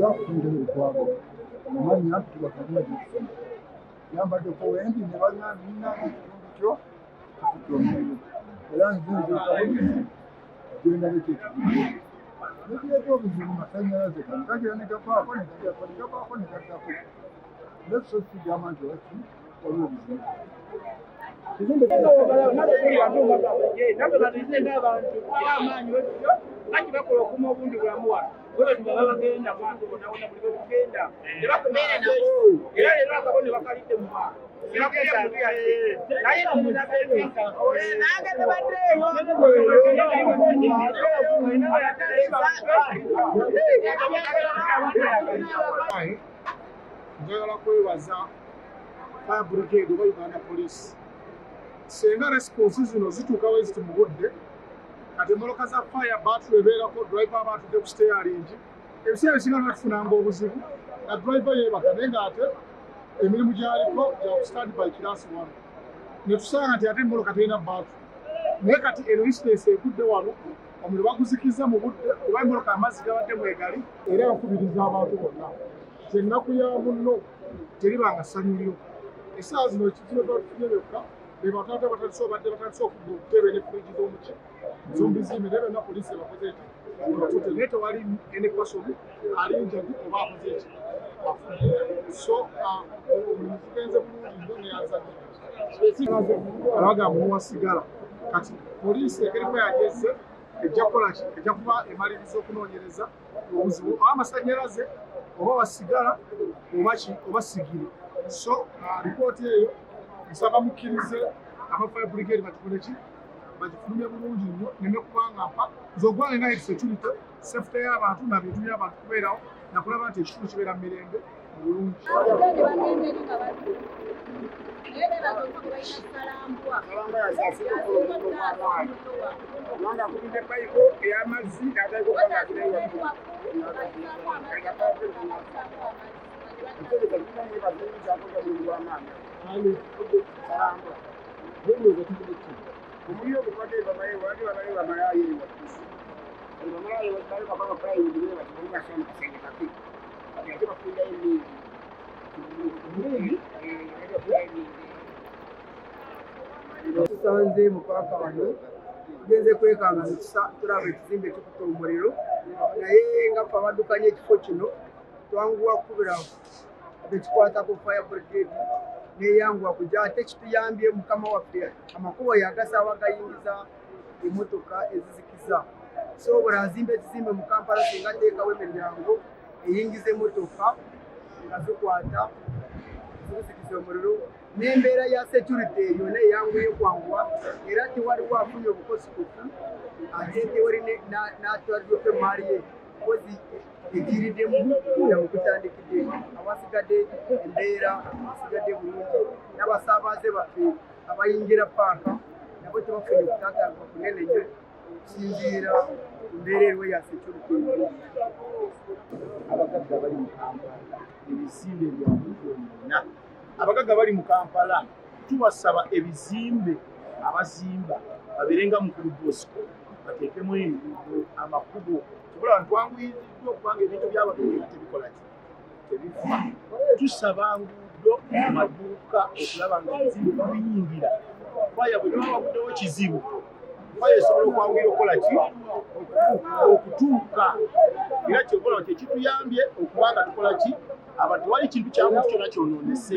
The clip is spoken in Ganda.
zafunde kwabo amanya tubakamwe yamba de ko endi ne banya nina cyo era nzinze genda n'ekyo n'ekiyo cyo bizima masanyalaze kandi ne gapa ne gapa ne gapa let's see the amount of it or bizima izinde nabo bazinde abantu yamanyi wetyo ati bakola okumu obundi bulamuwa wewe tubaba bagenda abantu bonaona buli kugenda ne bakomera nabo era lero akabone bakalite mu ba naye omuntu abeka nange tebaddeyo njagala kwebaza fire brigade oba Uganda Police senga response zino zituuka weziti mu budde kati emmoloka za fire battery ebeerako driver abatudde ku steering ebiseera ebisinga tufunanga obuzibu nga driver yeebaka naye ng'ate emirimu gyaliko gya ku standby kiraasi wano ne tusanga nti ate emmoloka terina battery naye kati eno incidence egudde wano omuliro baguzikiza mu budde kuba emmoloka amazzi gabadde mwegali era bakubiriza abantu bonna ennaku ya munno teribanga ssanyu nnyo essaawa zino ekizibu batufunye byokka bebatata batandise obadde batandise okudda obutebe ne friji z'omuki zombizime naye bonna poliisi ebakoze eki batute naye tewali ene kwasomi alinjagi oba akoze eki so omulimu gugenze bulungi nnyo neyazanye abaga muwa sigala kati poliisi engeri yageze ejja kukola ki ejja kuba emaliriza okunoonyereza obuzibu oba amasanyalaze oba wasigala oba sigiri so ripooti eyo nsaba mukkirize aba fire brigade bagikoleki bagifulumye bulungi nnyo neme kubanga mpa z'ogwange nga security safety y'abantu nabintu by'abantu kubeerawo nakulaba nti ekitundu kibeera mu mirembe bulungi Umuriro gufate babaye wadi babaye bamaraye batisi bamaraye bari bakaba bayi ndiye batunga sana kasenge kati ati bakunda ini tusanze mupaka wano tugeze kwekanga turaba ekizimbe kikuta omuliro naye nga fe abaddukanya ekifo kino twanguwa kubira bekikwatako fire brigade neyanguwa kuja ate kituyambye mukama waffe amakubo yagasaba gayingiza emotoka ezizikiza so burazimbe ekizimbe mu Kampala singa teekawo emiryango eyingiza emotoka nga zikwata zizikiza omuliro n'embeera ya security eyo neyanguye kwanguwa era tewaliwo afunye obukosikufu ate tewali n'atwaliddweko emaali ye kozi ekiriddemu nga mukutandikidde awasigadde embeera asigadde bulungi n'abasaabaze baffe abayingira paaka nabo tebafunye okutaataagwa kunene nnyo okusinziira embeera eriwo ya security abagagga bali mu Kampala ebizimbe byonna abagagga bali mu Kampala tubasaba ebizimbe abazimba babeerenga mukulu Bosco bateekemu enguudo amakubo tubula ntwanguyiziddwa okubanga ebintu by'abatonde tebikola tebifa tusaba nguudo amaduuka okulaba nga ebizimbe babiyingira faya bwe baba baguddewo kizibu faya esobola okwanguira okukola ki okutuuka era kyokola nti ekituyambye okubanga tukola ki abantu tewali kintu kyamuntu kyonna kyonoonese